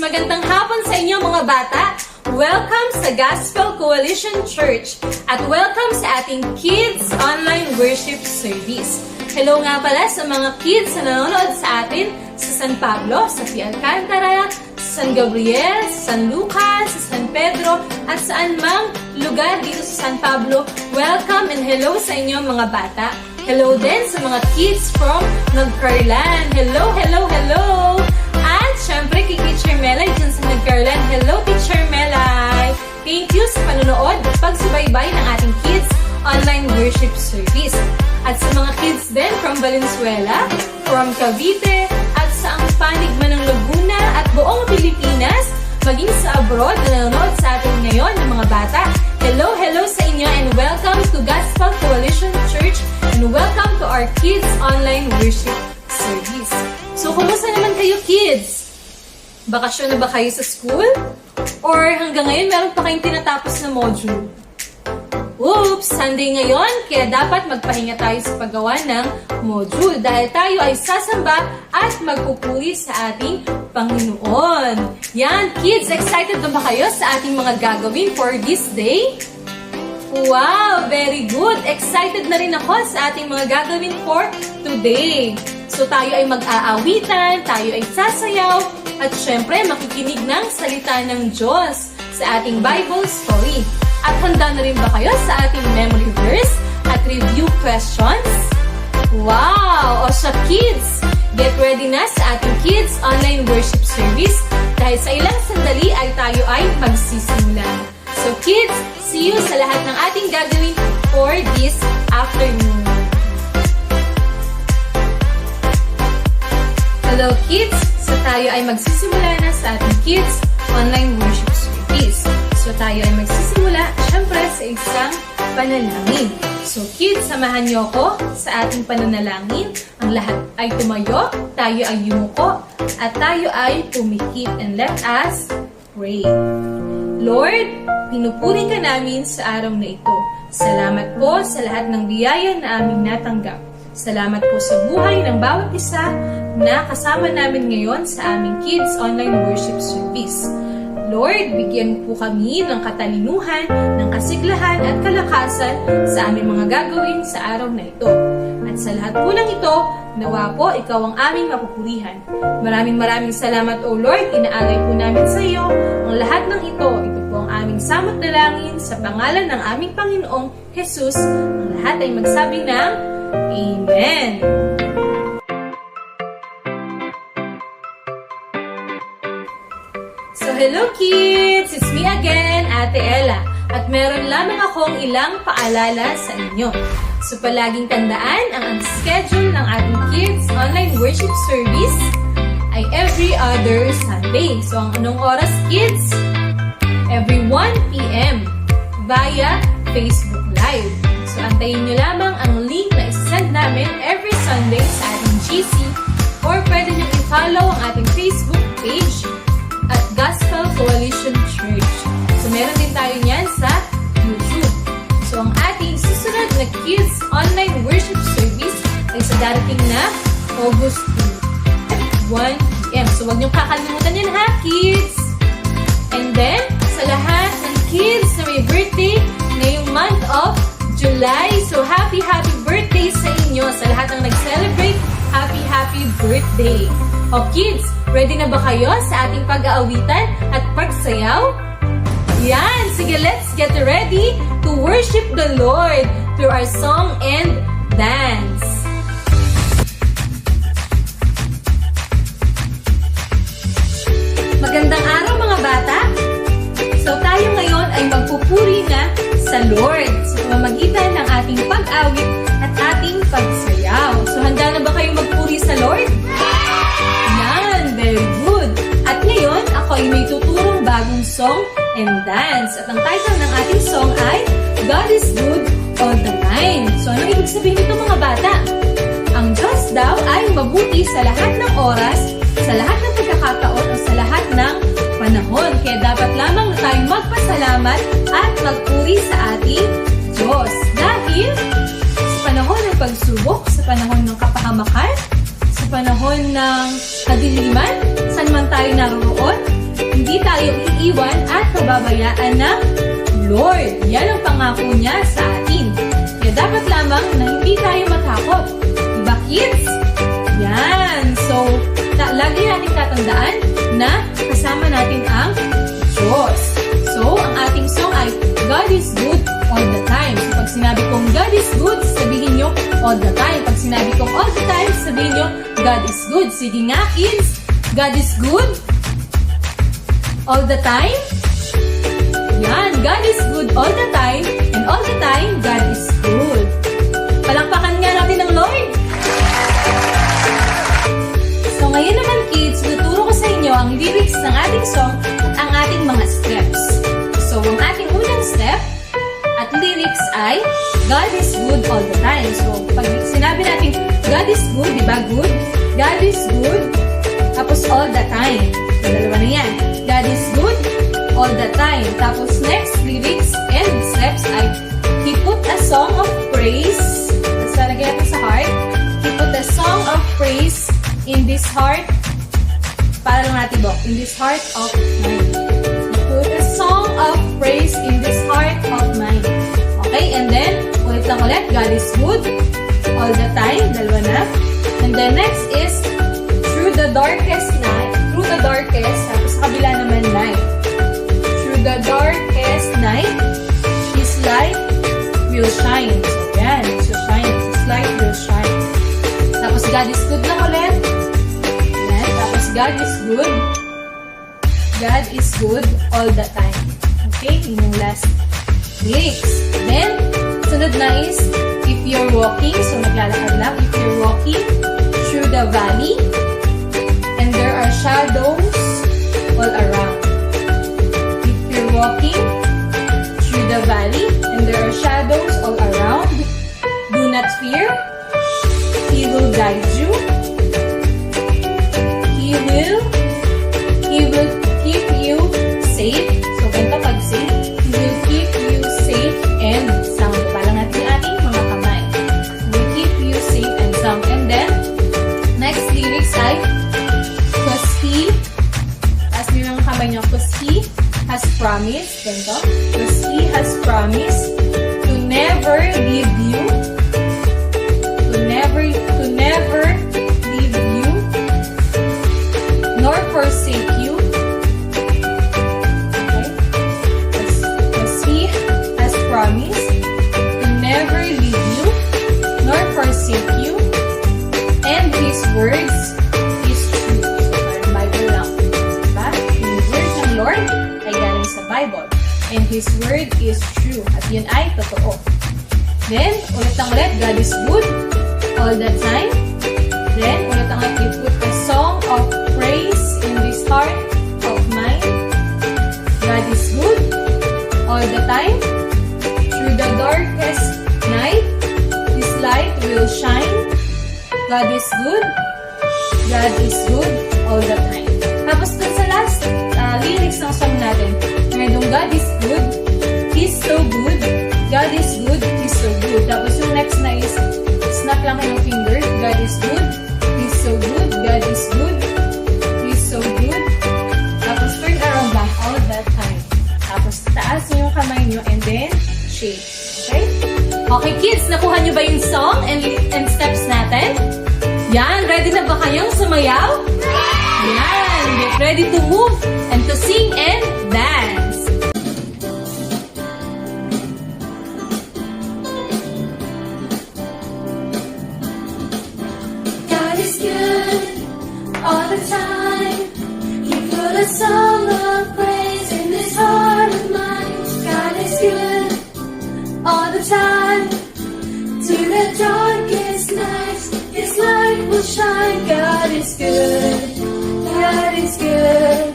magandang hapon sa inyo mga bata! Welcome sa Gospel Coalition Church at welcome sa ating Kids Online Worship Service. Hello nga pala sa mga kids na nanonood sa atin sa San Pablo, sa P. Alcantara, sa San Gabriel, sa San Lucas, sa San Pedro, at saan mang lugar dito sa San Pablo. Welcome and hello sa inyo mga bata. Hello din sa mga kids from Nagcarlan. Hello, hello, hello! At syempre kay Teacher Melay dyan sa Nagcarlan. Hello, Teacher Melay! Thank you sa panonood at pagsubaybay ng ating Kids Online Worship Service. At sa mga kids din from Valenzuela, from Cavite, at sa ang panig man ng Laguna at buong Pilipinas, maging sa abroad na nanonood sa atin ngayon ng mga bata. Hello, hello sa inyo and welcome to Gospel Coalition Church and welcome to our Kids Online Worship Service. So, kumusta naman kayo kids? Bakasyon na ba kayo sa school? Or hanggang ngayon meron pa kayong tinatapos na module? Oops! Sunday ngayon, kaya dapat magpahinga tayo sa paggawa ng module dahil tayo ay sasamba at magpupuri sa ating Panginoon. Yan, kids! Excited na ba kayo sa ating mga gagawin for this day? Wow! Very good! Excited na rin ako sa ating mga gagawin for today. So tayo ay mag-aawitan, tayo ay sasayaw, at syempre makikinig ng salita ng Diyos sa ating Bible story. At handa na rin ba kayo sa ating memory verse at review questions? Wow! O siya kids! Get ready na sa ating Kids Online Worship Service dahil sa ilang sandali ay tayo ay magsisimula. So kids, see you sa lahat ng ating gagawin for this afternoon. Hello kids! So tayo ay magsisimula na sa ating Kids Online Worship Service. So tayo ay magsisimula syempre sa isang panalangin. So kids, samahan niyo ako sa ating pananalangin. Ang lahat ay tumayo, tayo ay yumuko, at tayo ay pumikit. And let us pray. Lord, pinupuri ka namin sa araw na ito. Salamat po sa lahat ng biyaya na aming natanggap. Salamat po sa buhay ng bawat isa na kasama namin ngayon sa aming Kids Online Worship Service. Lord, bigyan po kami ng katalinuhan, ng kasiglahan at kalakasan sa aming mga gagawin sa araw na ito. At sa lahat po ng ito, nawa po ikaw ang aming mapupurihan. Maraming salamat o Lord, inaalay po namin sa iyo ang lahat ng ito. Ito po ang aming samot dalangin sa pangalan ng aming Panginoong Jesus. Ang lahat ay magsabi ng Amen. So hello kids! It's me again, Ate Ella. At meron lamang akong ilang paalala sa inyo. So palaging tandaan ang schedule ng ating Kids Online Worship Service ay every other Sunday. So ang anong oras kids? Every 1 p.m. via Facebook Live. So antayin nyo lamang ang link na isasend namin every Sunday sa ating GC or pwede nyo i-follow ang ating Facebook page at Gospel Coalition Church. So meron din tayo niyan sa YouTube. So ang ating susunod na Kids Online Worship Service ay sa darating na August 2 at 1 p.m. So huwag niyong kakalimutan yan ha, kids! And then, sa lahat ng kids na may birthday ngayong month of July, so happy birthday sa inyo! Sa lahat ng nag-celebrate, happy birthday! O kids, ready na ba kayo sa ating pag-aawitan at pagsayaw? Yan! Sige, let's get ready to worship the Lord through our song and dance. Magandang araw mga bata! So tayo ngayon ay magpupuri na sa Lord sa pamamagitan ng ating pag-awit at ating pagsayaw. So handa na ba kayong magpuri sa Lord? Yan! Very good! At ngayon, ako ay may tuturong bagong song and dance. At ang title ng ating song ay God is Good All the Time. So ano ibig sabihin nito mga bata? Ang Diyos daw ay mabuti sa lahat ng oras, sa lahat ng pagkakataon o sa lahat ng panahon. Kaya dapat lamang na tayong magpasalamat at magpuri sa ating Diyos. Dahil sa panahon ng pagsubok, sa panahon ng kapahamakan, sa panahon ng kadiliman, saan man tayo naroon, hindi tayo iiwan at pababayaan ng Lord. Yan ang pangako niya sa atin. Kaya dapat lamang na hindi tayo matakot. Diba, kids? Yan. So, lagi natin tatandaan na kasama natin ang Diyos. So, ang ating song ay God is good all the time. So, pag sinabi kong God is good, sabihin nyo all the time. Pag sinabi kong all the time, sabihin nyo God is good. Sige nga, kids. God is good all the time. Yan. God is good all the time. And all the time, God is good. Palakpakan nga natin ang Lord. So, ngayon naman, kids, tuturo ko sa inyo ang lyrics ng ating song at ang ating mga steps. So, ang ating unang step at lyrics ay God is good all the time. So, pag sinabi natin God is good, di ba? Good. God is good. Tapos all the time. So, dalawa na yan. God is good all the time. Tapos next lyrics and steps ay He put a song of praise. So, lagyan natin sa heart. He put a song of praise in this heart. Para lang natin bo. In this heart of mine. He put a song of praise in this heart of mine. Okay, and then, ulit lang ulit. God is good all the time. Dalawa na. And then next is, through the darkest night. Through the darkest, tapos sa kabila naman night. Through the darkest night, His light will shine. So, yan. So, shine. His light will shine. Tapos, God is good lang ulit. Yan. Tapos, God is good. God is good all the time. Okay? Yun yung last lyrics. Then, sunod na is, if you're walking, so maglalakad lang, if you're walking through the valley, and there are shadows all around. If you're walking through the valley, and there are shadows all around, do not fear. He will guide you. He will keep you safe. So, ganito pag safe, He will keep you safe and sound. Parang natin ating mga kamay. He will keep you safe and sound. And then, next lyrics ay, because He, as nyo ng kamay nyo, because He has promised, ganito, because He has promised to never leave you, to never leave you, nor forsake you. Promise to never leave you nor forsake you, and His words is true. So, parang Bible lang. Diba? Yung word ng Lord ay galing sa Bible. And His word is true. At yun ay totoo. Then, ulit ang ulit, God is good all the time. Then, ulit ang ulit, you put a song of praise in this heart of mine. God is good all the time. Through the darkest night, His light will shine. God is good. God is good all the time. Tapos dun sa last lyrics ng song natin, mayroong God is good, He's so good. God is good, He's so good. Tapos yung next na is, snap lang kayo ng finger. God is good, He's so good. God is good, He's so good. Tapos turn around back all that time. Tapos taas nyo yung kamay nyo and then shake. Okay? Okay, kids, nakuha nyo ba yung song and steps natin? Yan, ready na ba kayong sumayaw? Yan, get ready to move and to sing and dance. God is good all the time. He put a song of praise in this heart of mine. God is good all the time. To the darkest night, His light will shine. God is good. God is good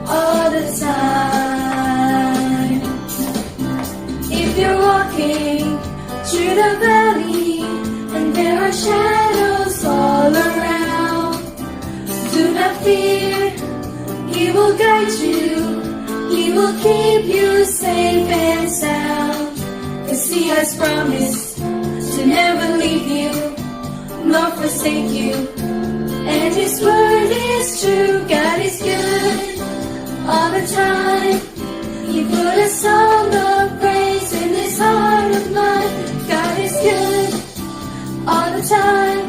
all the time. If you're walking through the valley and there are shadows all around, do not fear. He will guide you. He will keep you safe and sound. 'Cause He has promised to never leave you nor forsake you. And His word is true. God is good all the time. You put a song of praise in this heart of mine. God is good all the time.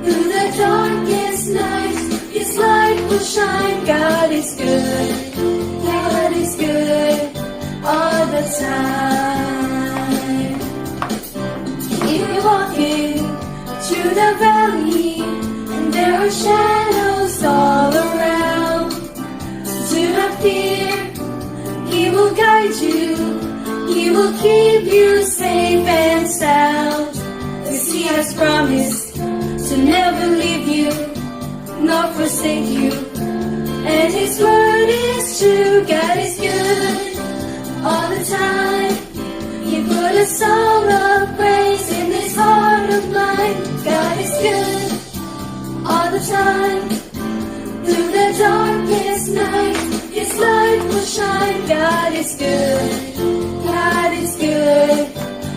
Through the darkest nights, His light will shine. God is good. God is good all the time. If you're walking through the valley and there are shadows all around, do not fear. He will guide you. He will keep you safe and sound. 'Cause He has promised to never leave you nor forsake you. And His word is true. God is good all the time. He put a song of praise in this heart of mine. God is good all the time. Through the darkest night, His light will shine. God is good. God is good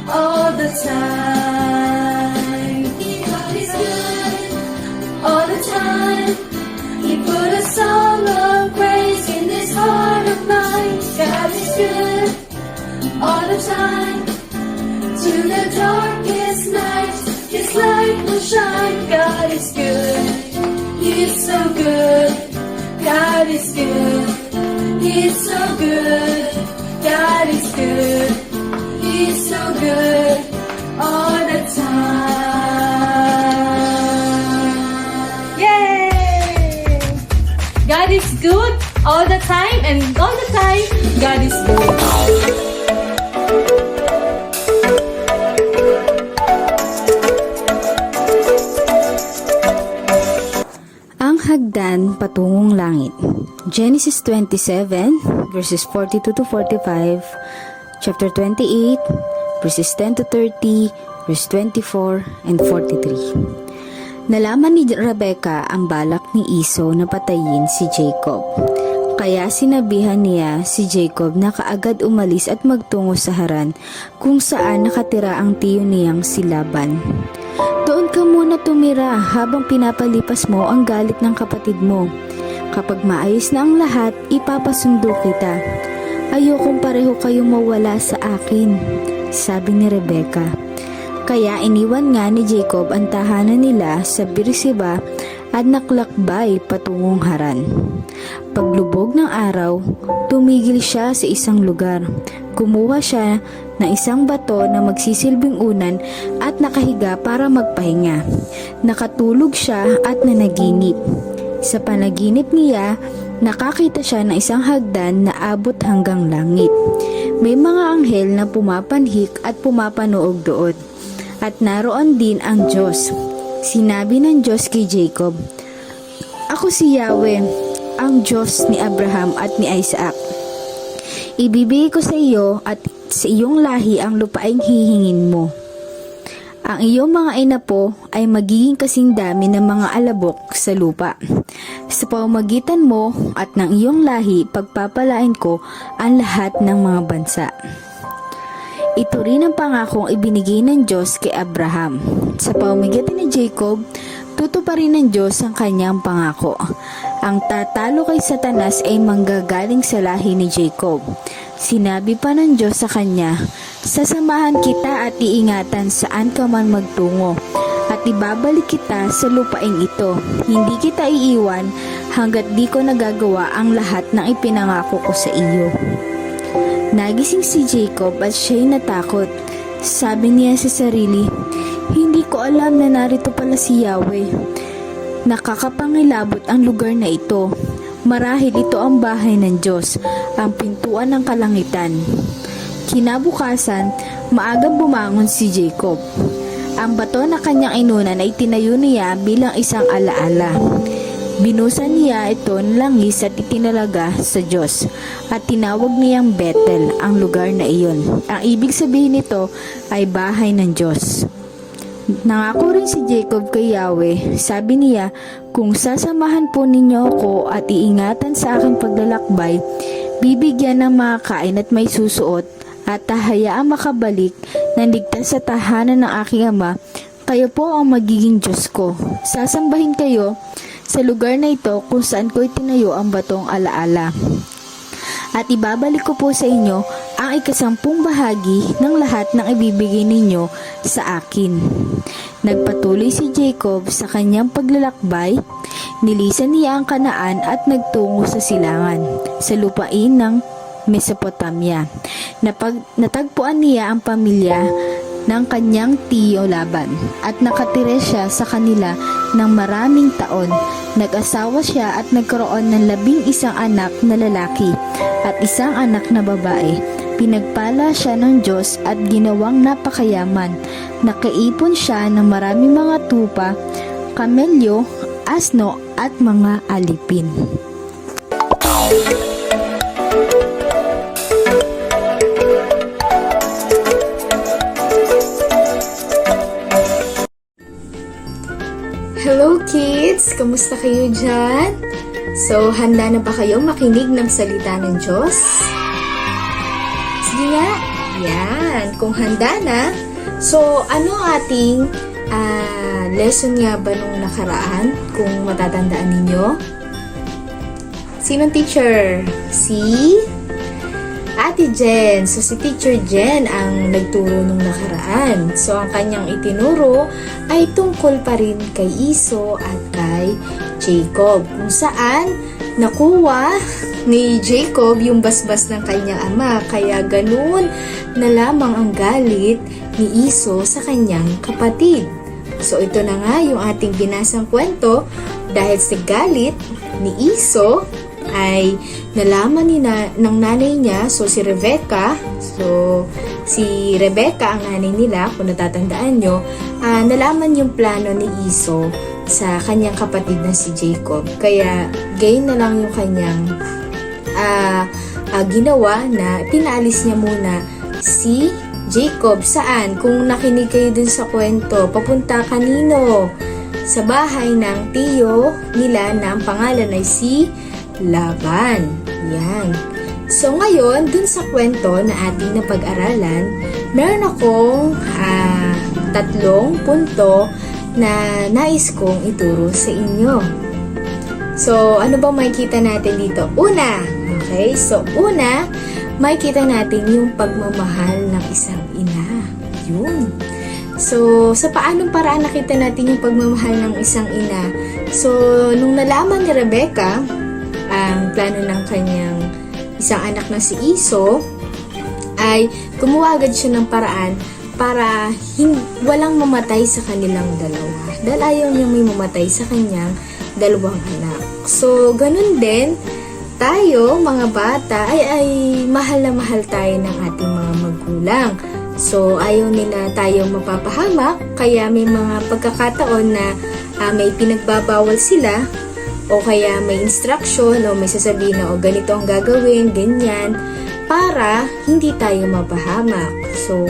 all the time. God is good all the time. He put a song of praise in this heart of mine. God is good all the time. Through the darkest night, His light will shine. God is good. He's so good. God is good. He's so good. God is good. He's so good all the time. Yay! God is good all the time, and all the time, God is good. Ang hagdan patungong langit. Genesis 27 verses 42 to 45, chapter 28 verses 10 to 30, verse 24 and 43. Nalaman ni Rebecca ang balak ni Esau na patayin si Jacob. Kaya sinabihan niya si Jacob na kaagad umalis at magtungo sa Haran, kung saan nakatira ang tiyo niyang si Laban. Doon ka muna tumira habang pinapalipas mo ang galit ng kapatid mo. Kapag maayos na ang lahat, ipapasundo kita. Ayokong pareho kayong mawala sa akin, sabi ni Rebecca. Kaya iniwan nga ni Jacob ang tahanan nila sa Beersheba at naklakbay patungong Haran. Paglubog ng araw, tumigil siya sa isang lugar. Kumuha siya ng isang bato na magsisilbing unan at nakahiga para magpahinga. Nakatulog siya at nanaginip. Sa panaginip niya, nakakita siya ng isang hagdan na abot hanggang langit. May mga anghel na pumapanhik at pumapanood doon. At naroon din ang Diyos. Sinabi ng Diyos kay Jacob, "Ako si Yahweh, ang Diyos ni Abraham at ni Isaac. Ibibigay ko sa iyo at sa iyong lahi ang lupaing hihingin mo. Ang iyong mga inapo ay magiging kasing dami ng mga alabok sa lupa. Sa pamamagitan mo at ng iyong lahi, pagpapalain ko ang lahat ng mga bansa." Ito rin ang pangakong ibinigay ng Diyos kay Abraham. Sa pamamagitan ni Jacob, tutuparin ng Diyos ang kanyang pangako. Ang tatalo kay Satanas ay manggagaling sa lahi ni Jacob. Sinabi pa ng Diyos sa kanya, "Sasamahan kita at iingatan saan ka man magtungo, at ibabalik kita sa lupaing ito. Hindi kita iiwan hanggat di ko nagagawa ang lahat ng ipinangako ko sa iyo." Nagising si Jacob at siya'y natakot. Sabi niya sa sarili, "Hindi ko alam na narito pala si Yahweh. Nakakapangilabot ang lugar na ito. Marahil ito ang bahay ng Diyos, ang pintuan ng kalangitan." Kinabukasan, maagang bumangon si Jacob. Ang bato na kanyang inunan ay tinayo niya bilang isang alaala. Binusan niya ito ng langis at itinalaga sa Diyos, at tinawag niyang Bethel ang lugar na iyon. Ang ibig sabihin nito ay bahay ng Diyos. Nangako rin si Jacob kay Yahweh. Sabi niya, "Kung sasamahan po ninyo ako at iingatan sa aking paglalakbay, bibigyan ng makakain at may susuot, at hahayaang makabalik ng ligtas sa tahanan ng aking ama, kayo po ang magiging Diyos ko. Sasambahin kayo sa lugar na ito kung saan ko itinayo ang batong alaala. At ibabalik ko po sa inyo ang 10 bahagi ng lahat ng ibibigay ninyo sa akin. Nagpatuloy si Jacob sa kanyang paglalakbay, nilisan niya ang Kanaan at nagtungo sa silangan, sa lupain ng Mesopotamia. Natagpuan niya ang pamilya ng kanyang tiyo Laban at nakatira siya sa kanila ng maraming taon. Nag-asawa siya at nagkaroon ng 11 anak na lalaki at 1 anak na babae. Pinagpala siya ng Diyos at ginawang napakayaman. Nakaipon siya ng maraming mga tupa, kamelyo, asno at mga alipin. Hello kids! Kamusta kayo dyan? So, handa na ba kayo makinig ng salita ng Diyos? Sige nga! Yan! Kung handa na, so ano ating lesson nga ba nung nakaraan? Kung matatandaan ninyo? Sinong teacher? Si Ate Jen. So, si Teacher Jen ang nagturo nung nakaraan. So, ang kanyang itinuro ay tungkol pa rin kay Iso at kay Jacob. Kung saan nakuha ni Jacob yung basbas ng kanyang ama. Kaya ganun na lamang ang galit ni Iso sa kanyang kapatid. So, ito na nga yung ating binasang kwento. Dahil sa galit ni Iso, ay nalaman ng nanay niya, so si Rebecca, si Rebecca ang nanay nila, kung natatandaan nyo, nalaman yung plano ni Iso sa kanyang kapatid na si Jacob. Kaya gain na lang yung kanyang ginawa na pinaalis niya muna si Jacob. Saan? Kung nakinig kayo dun sa kwento, papunta kanino? Sa bahay ng tiyo nila na ang pangalan ay si Laban. Yan. So ngayon, dun sa kwento na ating napag-aralan, meron akong 3 punto na nais kong ituro sa inyo. So, ano bang makikita natin dito? Una, okay? So, una, makikita natin yung pagmamahal ng isang ina. Yun. So, sa paanong paraan nakita natin yung pagmamahal ng isang ina? So, nung nalaman ni Rebecca ang plano ng kanyang isang anak na si Iso, ay gumawa agad siya ng paraan para walang mamatay sa kanilang dalawa. Dahil ayaw niya may mamatay sa kanyang 2 anak. So, ganun din, tayo, mga bata, ay mahal na mahal tayo ng ating mga magulang. So, ayaw nila tayo mapapahamak, kaya may mga pagkakataon na may pinagbabawal sila, o kaya may instruction o may sasabihin na ganito ang gagawin, ganyan, para hindi tayo mapahamak. So,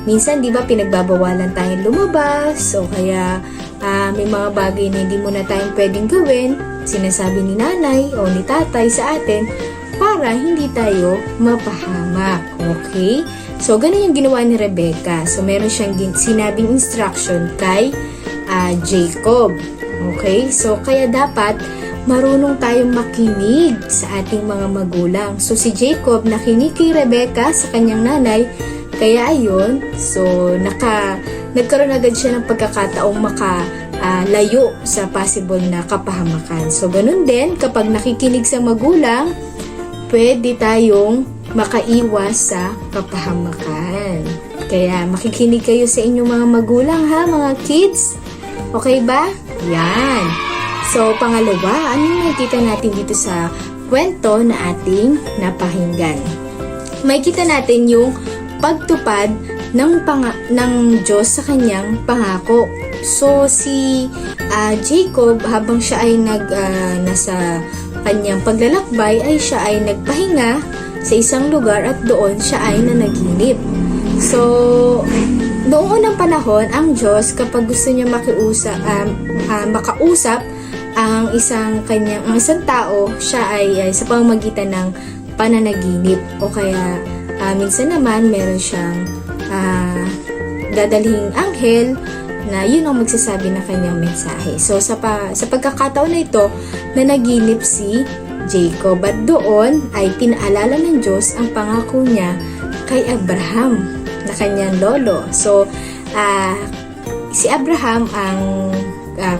minsan, di ba, pinagbabawalan tayong lumabas, o kaya may mga bagay na hindi mo na tayong pwedeng gawin, sinasabi ni nanay o ni tatay sa atin, para hindi tayo mapahamak. Okay? So, ganun yung ginawa ni Rebecca. So, meron siyang sinabing instruction kay Jacob. Okay? So, kaya dapat marunong tayong makinig sa ating mga magulang. So, si Jacob nakinig kay Rebecca sa kanyang nanay. Kaya ayun, so nagkaroon agad siya ng pagkakataong makalayo sa possible na kapahamakan. So, ganun din, kapag nakikinig sa magulang, pwede tayong makaiwas sa kapahamakan. Kaya makikinig kayo sa inyong mga magulang ha, mga kids. Okay ba? Yan. So, pangalawa, ano yung makikita natin dito sa kwento na ating napahinggan? Makikita natin yung pagtupad ng Diyos sa kanyang pangako. So, si Jacob, habang siya ay nasa kanyang paglalakbay, ay siya ay nagpahinga sa isang lugar at doon siya ay nanaginip. So, noong unang panahon, ang Diyos, kapag gusto niya makausap ang isang tao, siya ay sa pamamagitan ng pananaginip. O kaya, minsan naman, meron siyang dadalhing anghel na yun ang magsasabi ng kanyang mensahe. So sa pagkakataon na ito, nanaginip si Jacob at doon ay pinaalala ng Diyos ang pangako niya kay Abraham na kanyang lolo. So si Abraham ang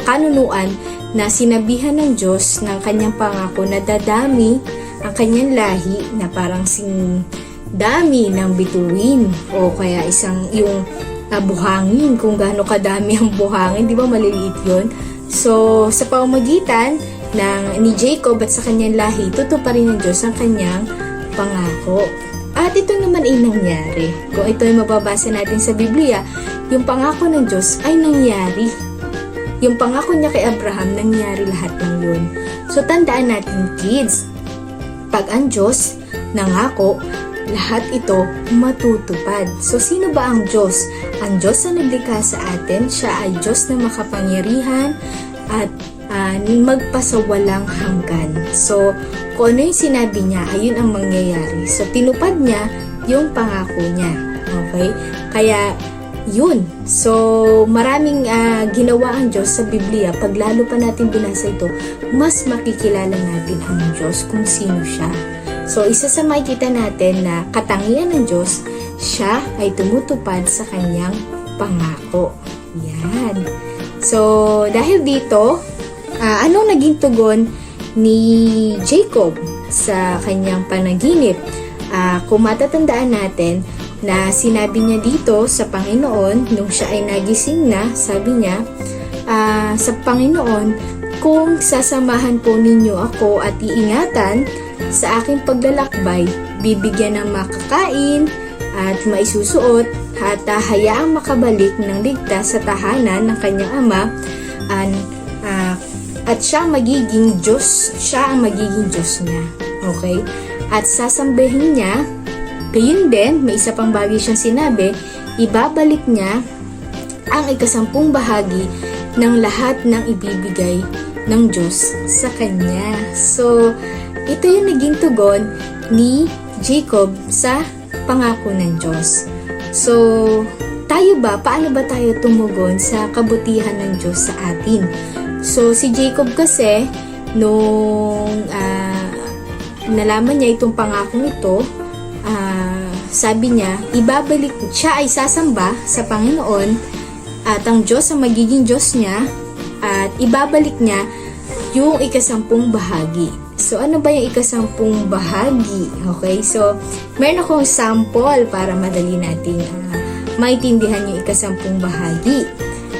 kanunuan na sinabihan ng Diyos ng kanyang pangako na dadami ang kanyang lahi na parang dami ng bituin o kaya yung buhangin, kung gaano kadami ang buhangin, di ba maliliit yun? So sa pamamagitan ni Jacob at sa kanyang lahi, tutuparin ng Diyos ang kanyang pangako. At ito naman ay nangyari. Kung ito ay mababasa natin sa Biblia, yung pangako ng Diyos ay nangyari. Yung pangako niya kay Abraham, nangyari lahat ng yun. So tandaan natin, kids, pag ang Diyos nangako, lahat ito matutupad. So sino ba ang Diyos? Ang Diyos na naglikha sa atin, siya ay Diyos na makapangyarihan at magpasawalang hanggan. So kung ano yung sinabi niya, ayun ang mangyayari. So tinupad niya yung pangako niya. Okay? Kaya yun. So maraming ginawa ang Diyos sa Biblia. Pag lalo pa natin binasa ito, mas makikilala natin ang Diyos kung sino siya. So isa sa makikita natin na katangian ng Diyos, siya ay tumutupad sa kanyang pangako. Yan. So dahil dito, anong naging tugon ni Jacob sa kanyang panaginip? Kung matatandaan natin na sinabi niya dito sa Panginoon, nung siya ay nagising na, sabi niya, sa Panginoon, kung sasamahan po ninyo ako at iingatan sa aking paglalakbay, bibigyan ng makakain at maisusuot at hayaang makabalik ng ligtas sa tahanan ng kanyang ama, at siya ang magiging Diyos niya. Okay? At sasambahin niya, gayon din, may isa pang bagay siyang sinabi, ibabalik niya ang 10 bahagi ng lahat ng ibibigay ng Diyos sa kanya. So, ito yung naging tugon ni Jacob sa pangako ng Diyos. So, paano ba tayo tumugon sa kabutihan ng Diyos sa atin? So, si Jacob kasi, nung nalaman niya itong pangakong ito, sabi niya, siya ay sasamba sa Panginoon at ang Diyos ang magiging Diyos niya at ibabalik niya yung 10 bahagi. So, ano ba yung 10 bahagi? Okay, so, meron akong sample para madali nating maintindihan yung 10 bahagi.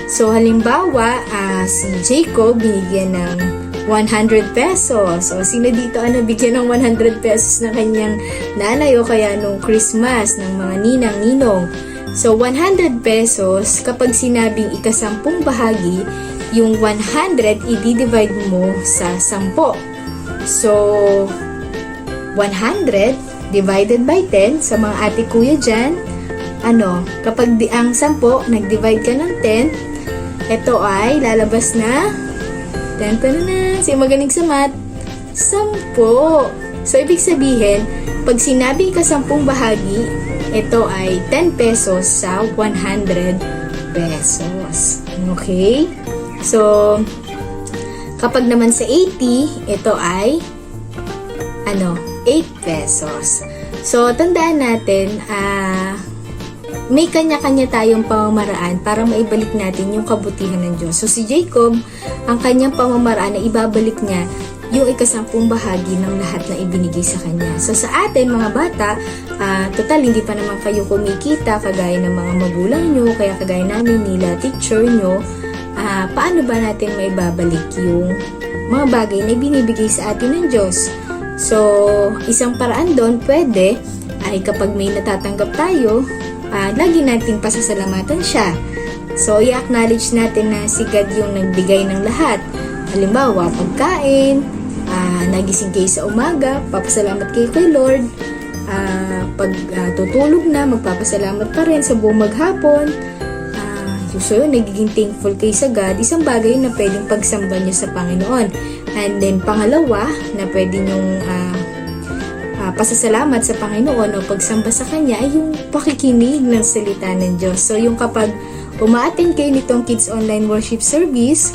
So, halimbawa, si Jacob binigyan ng 100 pesos. O, sino dito ang nabigyan ng 100 pesos ng kanyang nanay o kaya nung Christmas ng mga ninang-ninong? So, 100 pesos, kapag sinabing 10 bahagi, yung 100 i-divide mo sa 10. So, 100 divided by 10 sa mga ate kuya dyan, kapag ang 10, nag-divide ka ng 10, ito ay lalabas na sino magaling sa math? 10. So, ibig sabihin, pag sinabi ka 10 bahagi, ito ay 10 pesos sa 100 pesos. Okay? So, kapag naman sa 80, ito ay 8 pesos. So, tandaan natin, may kanya-kanya tayong pamamaraan para maibalik natin yung kabutihan ng Diyos. So, si Jacob, ang kanyang pamamaraan na ibabalik niya yung 10 bahagi ng lahat na ibinigay sa kanya. So, sa atin, mga bata, total, hindi pa naman kayo kumikita, kagaya ng mga magulang nyo, kaya kagaya namin nila, teacher nyo, paano ba natin maibabalik yung mga bagay na binibigay sa atin ng Diyos? So, isang paraan doon, pwede, ay kapag may natatanggap tayo, lagi nating pasasalamatan siya. So, i-acknowledge natin na si God yung nagbigay ng lahat. Halimbawa, pagkain, nagising kayo sa umaga, papasalamat kayo kay Lord. Pag tutulog na, magpapasalamat pa rin sa buong maghapon. So, yun, nagiging thankful kayo sa God. Isang bagay na pwedeng pagsamba niyo sa Panginoon. And then, pangalawa, na pwede nyong pasasalamat sa Panginoon o pagsamba sa Kanya ay yung pakikinig ng salita ng Diyos. So, yung kapag umaattend kayo nitong Kids Online Worship Service,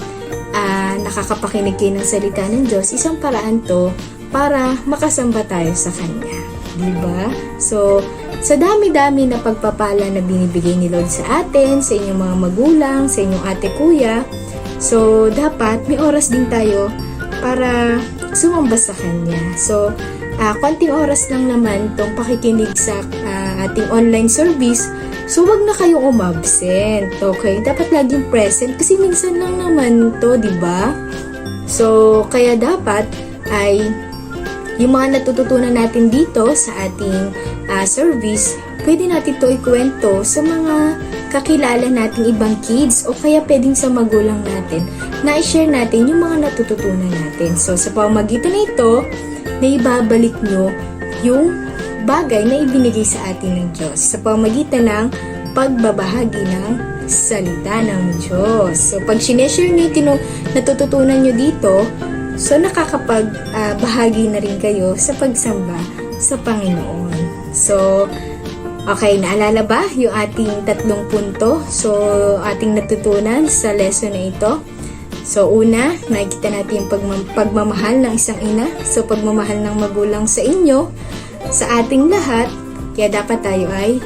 nakakapakinig kayo ng salita ng Diyos, isang paraan to para makasamba tayo sa Kanya. Diba? So, sa dami-dami na pagpapala na binibigay ni Lord sa atin, sa inyong mga magulang, sa inyong ate kuya, so, dapat may oras din tayo para sumamba sa Kanya. So, konting oras lang naman itong pakikinig sa ating online service. So, wag na kayong umabsent. Okay? Dapat laging present kasi minsan lang naman to, di ba? So, kaya dapat ay yung mga natututunan natin dito sa ating service, pwede natin to ikwento sa mga kakilala nating ibang kids o kaya pwedeng sa magulang natin na i-share natin yung mga natututunan natin. So, sa pamamagitan na ito, na ibabalik nyo yung bagay na ibinigay sa atin ng Diyos sa pamamagitan ng pagbabahagi ng salita ng Diyos. So, pag sineshare nyo yung natututunan nyo dito, so nakakapagbahagi na rin kayo sa pagsamba sa Panginoon. So, okay, naalala ba yung ating 3 punto? So, ating natutunan sa lesson na ito. So, una, nakikita natin yung pagmamahal ng isang ina. So, pagmamahal ng magulang sa inyo, sa ating lahat, kaya dapat tayo ay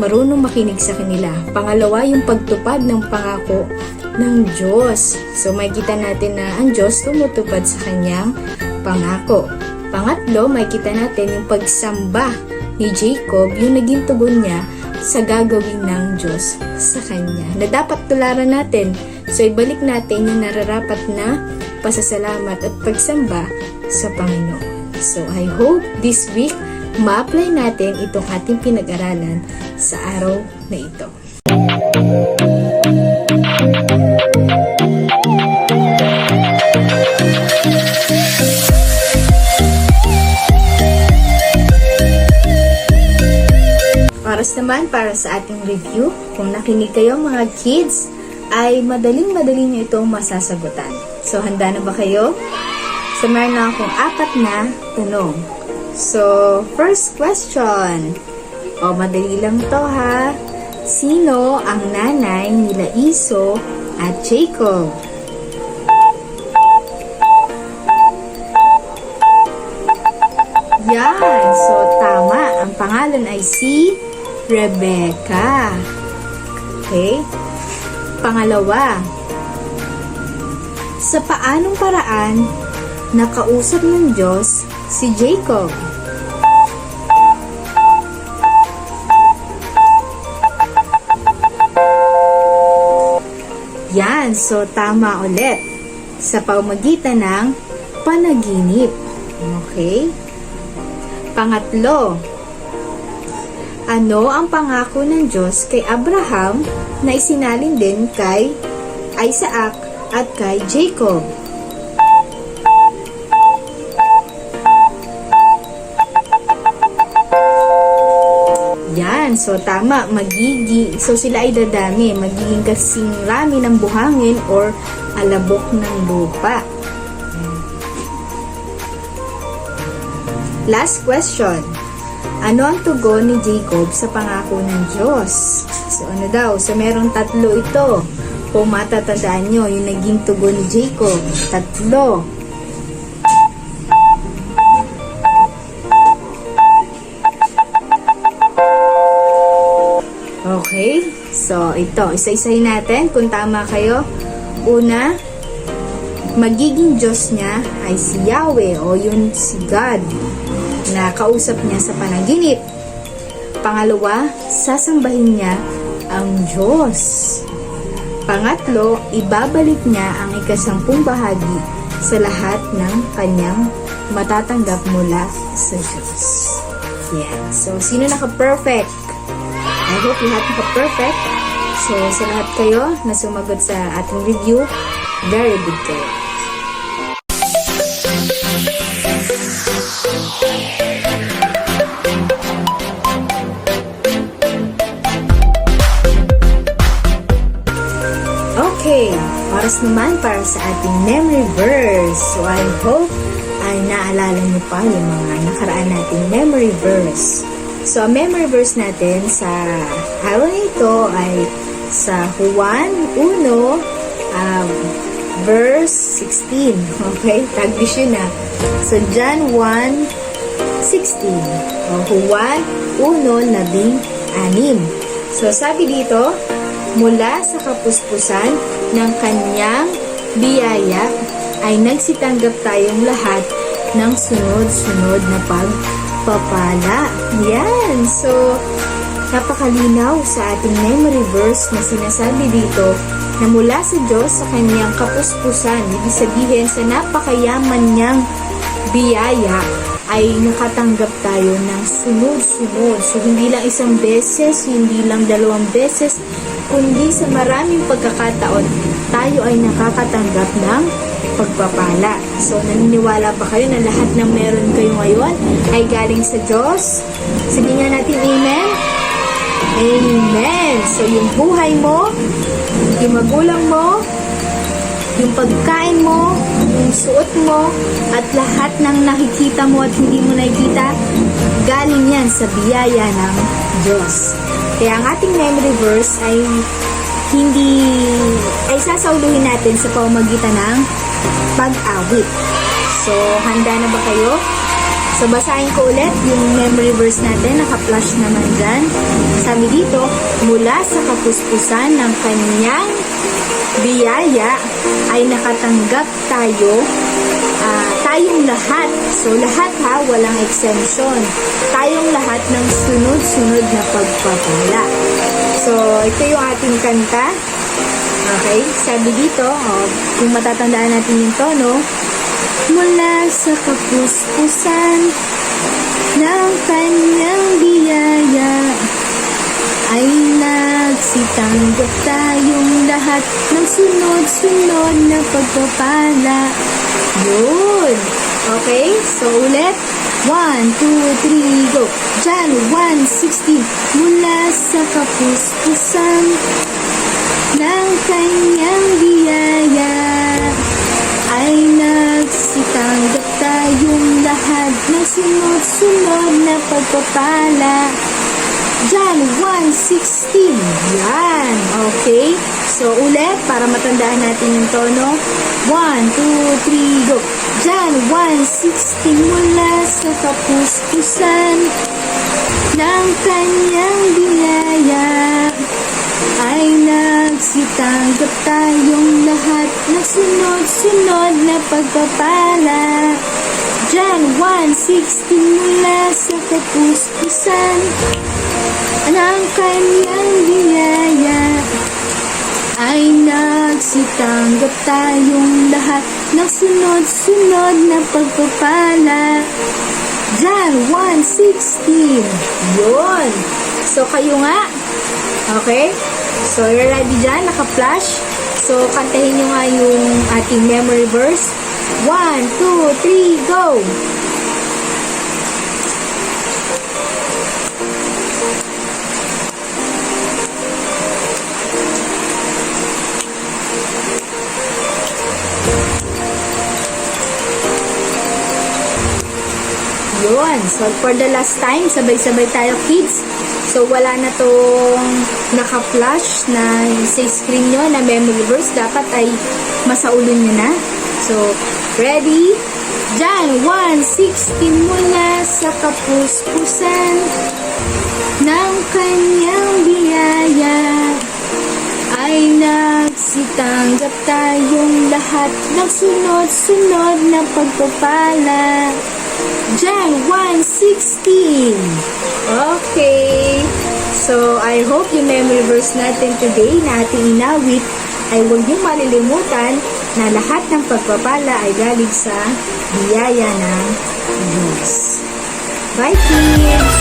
marunong makinig sa kanila. Pangalawa, yung pagtupad ng pangako ng Diyos. So, makikita natin na ang Diyos tumutupad sa kanyang pangako. Pangatlo, makikita natin yung pagsamba ni Jacob, yung naging tugon niya sa gagawin ng Diyos sa kanya. Na dapat tularan natin. So, ibalik natin yung nararapat na pasasalamat at pagsamba sa Panginoon. So, I hope this week, ma-apply natin itong ating pinag-aralan sa araw na ito. Oras naman para sa ating review. Kung nakinig kayo mga kids, ay madaling-madali nyo itong masasagutan. So, handa na ba kayo? So, meron na akong 4 na tanong. So, first question. Madali lang to ha. Sino ang nanay nila Esau at Jacob? Yan. So, tama. Ang pangalan ay si Rebecca. Okay? Pangalawa. Sa paanong paraan nakausap ng Diyos si Jacob? Yan, so tama ulit. Sa pamamagitan ng panaginip. Okay? Pangatlo. Ano ang pangako ng Diyos kay Abraham na isinalin din kay Isaac at kay Jacob? Yan, so tama, so sila ay dadami, magiging kasing rami ng buhangin or alabok ng lupa. Last question. Ano ang tugon ni Jacob sa pangako ng Diyos? So ano daw? So merong 3 ito. Kung matatandaan nyo, yung naging tugon ni Jacob. 3. Okay? So, ito. Isa-isahin natin kung tama kayo. Una, magiging Diyos niya ay si Yahweh o yun si God na kausap niya sa panaginip. Pangalawa, sasambahin niya ang Diyos. Pangatlo, ibabalik niya ang ika-10 bahagi sa lahat ng kanyang matatanggap mula sa Diyos. Yeah. So, sino naka-perfect? I hope lahat naka-perfect. So, sa lahat kayo na sumagot sa ating review, very good kayo. Okay, oras naman para sa ating memory verse. So, I hope ay naalala niyo pa yung mga nakaraan nating memory verse. So, ang memory verse natin sa araw na ito ay sa Juan 1, verse 16. Okay? Taglish yun na. So, John 1:16. Juan 1:16. So, sabi dito, mula sa kapuspusan ng kanyang biyaya ay nagsitanggap tayong lahat ng sunod-sunod na pagpapala. Yan. So, napakalinaw sa ating memory verse na sinasabi dito na mula sa Diyos sa kanyang kapuspusan, ibig sabihin sa napakayaman niyang biyaya ay nakatanggap tayo ng sunod-sunod. So, hindi lang isang beses, hindi lang 2 beses, kundi sa maraming pagkakataon, tayo ay nakakatanggap ng pagpapala. So, naniniwala ba kayo na lahat ng meron kayo ngayon ay galing sa Diyos? Sabihin nga natin, Amen? Amen! So, yung buhay mo, yung magulang mo, yung pagkain mo, yung suot mo, at lahat ng nakikita mo at hindi mo nakikita, galing yan sa biyaya ng Diyos. Kaya ang ating memory verse ay sasauluhin natin sa pamamagitan ng pag-awit. So, handa na ba kayo? So, basahin ko ulit yung memory verse natin. Naka-flash naman dyan. Sabi dito, mula sa kapuspusan ng kanyang biyaya ay nakatanggap tayong lahat. So, lahat ha, walang exemption. Tayong lahat ng sunod-sunod na pagpapala. So, ito yung ating kanta. Okay, sabi dito, kung matatandaan natin yung tono, mula sa kapuspusan ng kanyang biyaya ay nagsitanggap tayong lahat ng sunod-sunod na pagpapala. Yun. Okay, so ulit. 1, 2, 3, go. John 1:16. Mula sa kapuspusan ng kanyang biyaya ay nagsitanggap tayong lahat ng sunod-sunod na pagpapala. John 1:16. Yan. Okay. So, ulit, para matandaan natin yung tono. 1, 2, 3, go. John 1:16. Mula sa kapuspusan ng kanyang biyaya ay nagsitanggap tayong lahat ng sunod-sunod na pagpapala. John 1:16. Mula sa kapuspusan ng kanyang biyaya ay nagsitanggap tayong lahat ng sunod-sunod na pagpapala. John 1:16. Yun. So, kayo nga. Okay? So, you're ready dyan? Naka-flash? So, kantahin nyo nga yung ating memory verse. 1, 2, 3, go! Yun. So, for the last time, sabay-sabay tayo, kids. So, wala na tong naka-flash na sa screen nyo na memory verse. Dapat ay masaulo nyo na. So, ready? John 1:16. Mula sa kapuspusan ng kanyang biyaya ay nagsitanggap tayong lahat ng sunod-sunod na pagpapala. John 1:16. Okay. So, I hope yung memory verse natin today na ating inawit ay huwag niyong malilimutan na lahat ng pagpapala ay galing sa biyaya ng Diyos. Bye, kids!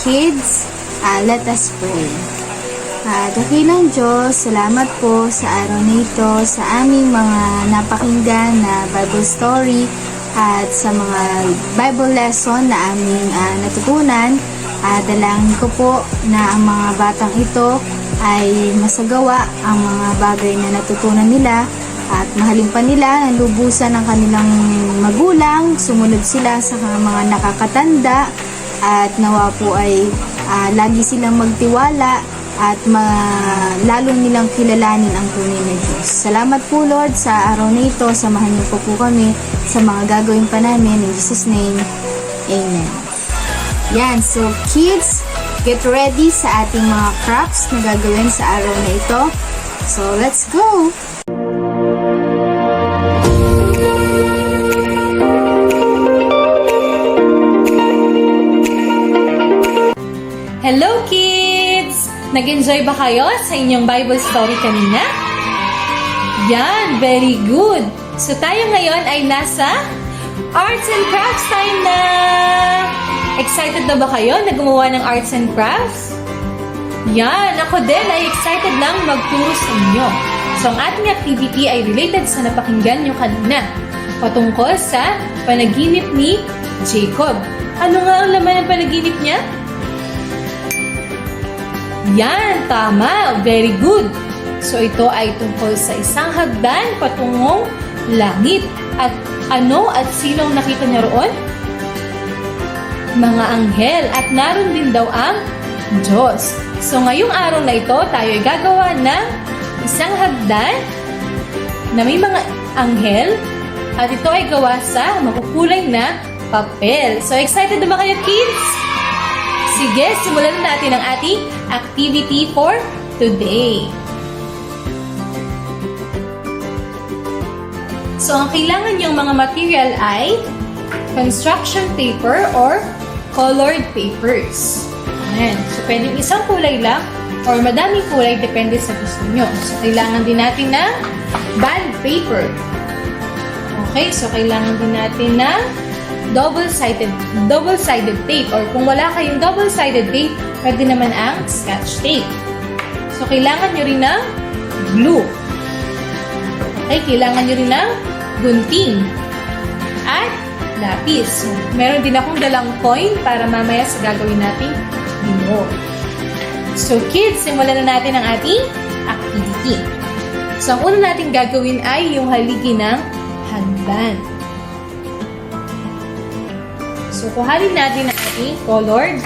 Kids, let us pray. Dakilang Diyos, salamat po sa araw na ito, sa aming mga napakinggan na Bible story at sa mga Bible lesson na aming natutunan. Dalangin ko po na ang mga batang ito ay masagawa ang mga bagay na natutunan nila At mahalin pa nila ang lubusan ng kanilang magulang, sumunod sila sa mga nakakatanda, at nawa po ay lagi silang magtiwala at lalo nilang kilalanin ang tunay na Diyos. Salamat po Lord sa araw na ito. Samahan niyo po kami sa mga gagawin pa namin. In Jesus' name, Amen. Yan, so kids, get ready sa ating mga crafts na gagawin sa araw na ito. So let's go! Hello kids! Nag-enjoy ba kayo sa inyong Bible story kanina? Yan, very good! So tayo ngayon ay nasa Arts and Crafts time na! Excited na ba kayo na gumawa ng Arts and Crafts? Yan, ako din ay excited lang magturo sa inyo. So ang ating activity ay related sa napakinggan nyo kanina, patungkol sa panaginip ni Jacob. Ano nga ang laman ng panaginip niya? Yan, tama. Very good. So, ito ay tungkol sa isang hagdan patungong langit. At ano at sino ang nakita niya roon? Mga anghel. At naroon din daw ang Diyos. So, ngayong araw na ito, tayo ay gagawa ng isang hagdan na may mga anghel. At ito ay gawa sa makukulay na papel. So, excited na ba kayo, kids? Sige, simulan na natin ang ating activity for today. So, ang kailangan niyong mga material ay construction paper or colored papers. Ayan. So, pwedeng isang kulay lang or madaming kulay, depende sa gusto nyo. So, kailangan din natin ng bond paper. Okay, so kailangan din natin ng double-sided tape, or kung wala kayong double-sided tape, pwede naman ang scotch tape. So, kailangan nyo rin ng glue. Okay, kailangan nyo rin ng gunting at lapis. So, meron din akong dalang coin para mamaya sa gagawin nating dino. So, kids, simulan na natin ang ating activity. So, ang una natin gagawin ay yung haligi ng hagdan. So, kuhanin natin ang ating colored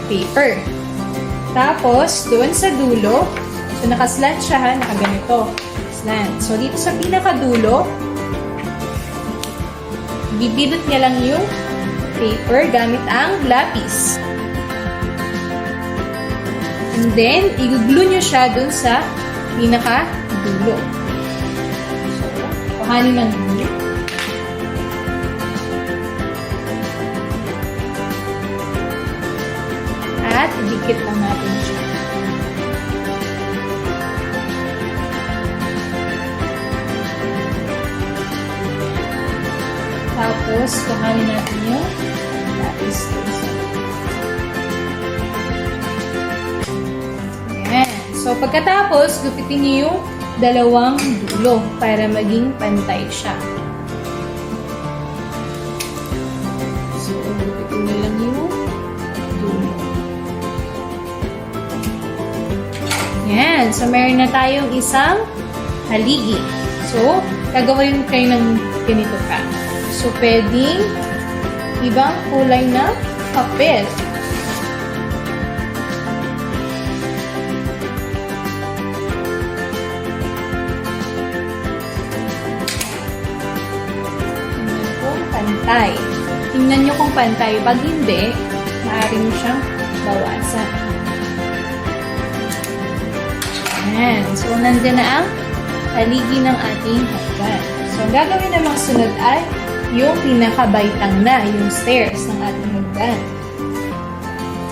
paper. Tapos, doon sa dulo, so nakaslant siya ha, nakaganito. Slant. So, dito sa pinakadulo, bibilot niya lang yung paper gamit ang lapis. And then, i-glue nyo siya doon sa pinakadulo. So, kuhanin ng glue. At idikit lang natin siya. Tapos, kuhanin natin yung lapis. Ayan. So, pagkatapos, gupitin niyo yung dalawang dulo para maging pantay siya. So, gupitin niyo lang yung dulo. Yan. So, meron na tayong isang haligi. So, gagawin kayo ng ganito pa. So, pwedeng ibang kulay na papel. Tingnan kung pantay. Tingnan nyo kung pantay. Pag hindi, maaari nyo siyang bawasan. Ayan. So, nandyan na ang haligi ng ating hagdan. So, ang gagawin namang sunod ay yung pinakabaitang na, yung stairs ng ating hagdan.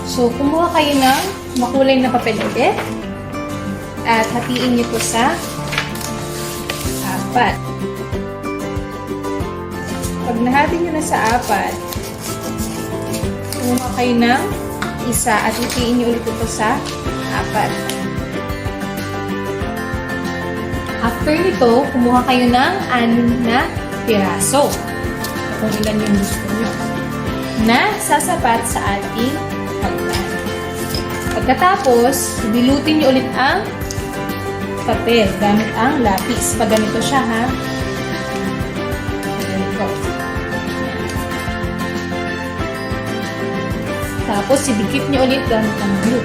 So, kumuha kayo ng makulay na papel ulit at hatiin nyo ito sa 4. Pag nahati nyo na sa 4, kumuha kayo ng isa at hatiin nyo ulit ito sa 4. After nito, kumuha kayo ng 6 na piraso. Kung ilan yung gusto nyo. Na sasapat sa ating hagdan. Pagkatapos, dilutin nyo ulit ang papel gamit ang lapis. Pag ganito siya, ha? Ganito. Tapos, idikit nyo ulit gamit ang glue.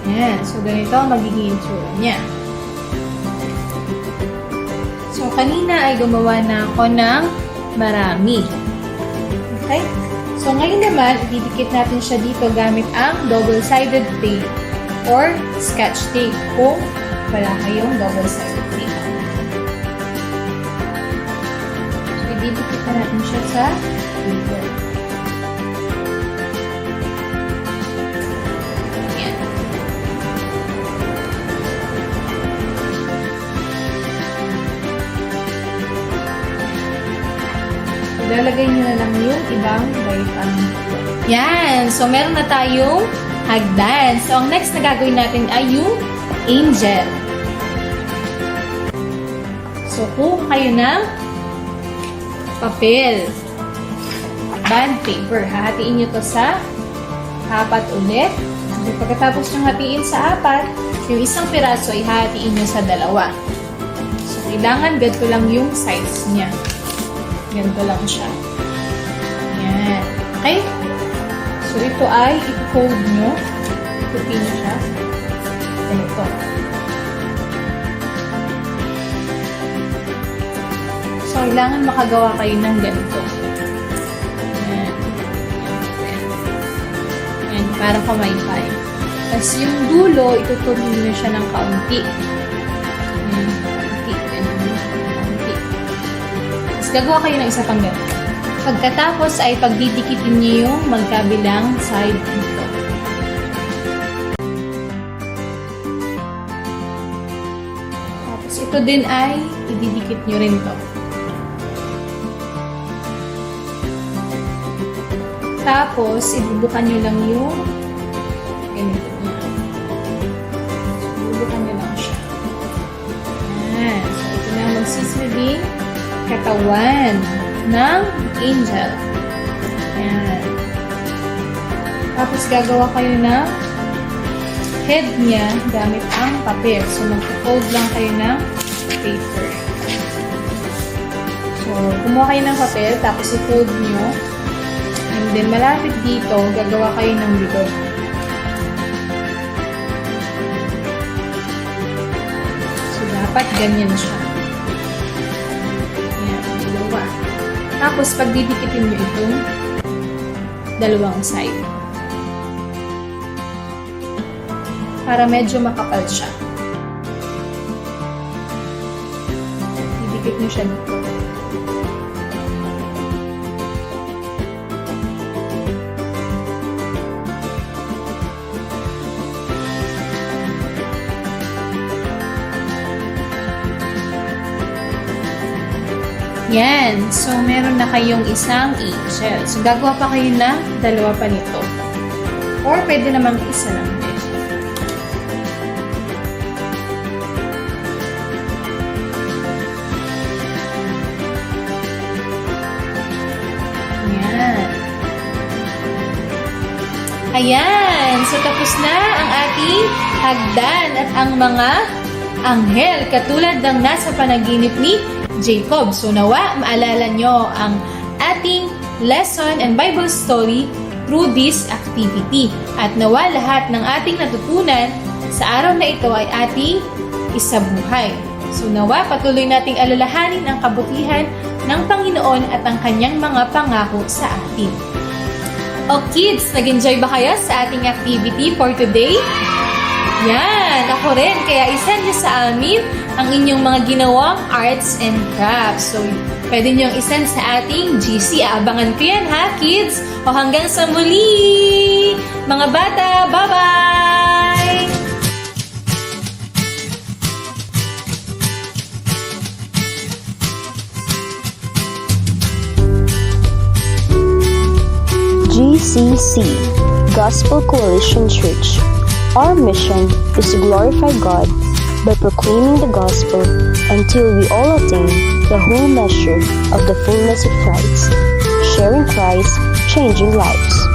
Ayan. So, ganito ang magiging itsura niya. So, kanina ay gumawa na ako ng marami. Okay? So, ngayon naman, ididikit natin siya dito gamit ang double-sided tape or scotch tape kung wala kayong double-sided tape. So, ididikit na natin siya sa paper. Lalagay nyo na lang yung ibang baitang. Yan! So, meron na tayong hagdan. So, ang next na gagawin natin ay yung angel. So, kuha kayo ng papel. Bond paper. Hahatiin nyo to sa apat ulit. So, pagkatapos nyo hatiin sa apat, yung isang piraso ay hahatiin nyo sa dalawa. So, kailangan ganito lang yung size niya. Ganito lang siya. Ayan. Okay? So, ito ay i-fold nyo. Itupi nyo siya. Ganito. So, kailangan makagawa kayo ng ganito. Ayan. Ayan. Para kamaypay. Tapos, yung dulo, itutuloy nyo siya ng kaunti. Ayan. Gagawa kayo ng isa pang ganito. Pagkatapos ay pagdidikitin niyo yung magkabilang side dito. Tapos ito din ay ididikit niyo rin to. Tapos ibubukan niyo lang yung ganito niya. Ibubukan niyo lang siya. Ayan. So ito na magsisilbing katawan ng angel. Ayan. Tapos gagawa kayo ng head niya gamit ang papel. So, mag-fold lang kayo ng paper. So, kumuha kayo ng papel, tapos i-fold nyo. And then, malapit dito, gagawa kayo ng bilog. So, dapat ganyan siya. Tapos, pagdidikitin nyo itong dalawang side. Para medyo makapal siya. Didikit nyo siya dito. Yan. So, meron na kayong isang angel. So, gagawa pa kayo na dalawa pa nito. Or, pwede namang isa lang din. Yan. Ayan. So, tapos na ang ating hagdan at ang mga anghel. Katulad ng nasa panaginip ni Jacob. So, nawa, maalala nyo ang ating lesson and Bible story through this activity. At nawa, lahat ng ating natutunan sa araw na ito ay ating isabuhay. So, nawa, patuloy nating alalahanin ang kabutihan ng Panginoon at ang kanyang mga pangako sa atin. O kids, nag-enjoy ba kayo sa ating activity for today? Yan, ako rin. Kaya isend niyo sa amin ang inyong mga ginawang arts and crafts. So, pwede niyong isend sa ating GC. Aabangan ko yan ha, kids? O hanggang sa muli! Mga bata, bye-bye! GCC, Gospel Coalition Church. Our mission is to glorify God by proclaiming the gospel until we all attain the whole measure of the fullness of Christ, sharing Christ, changing lives.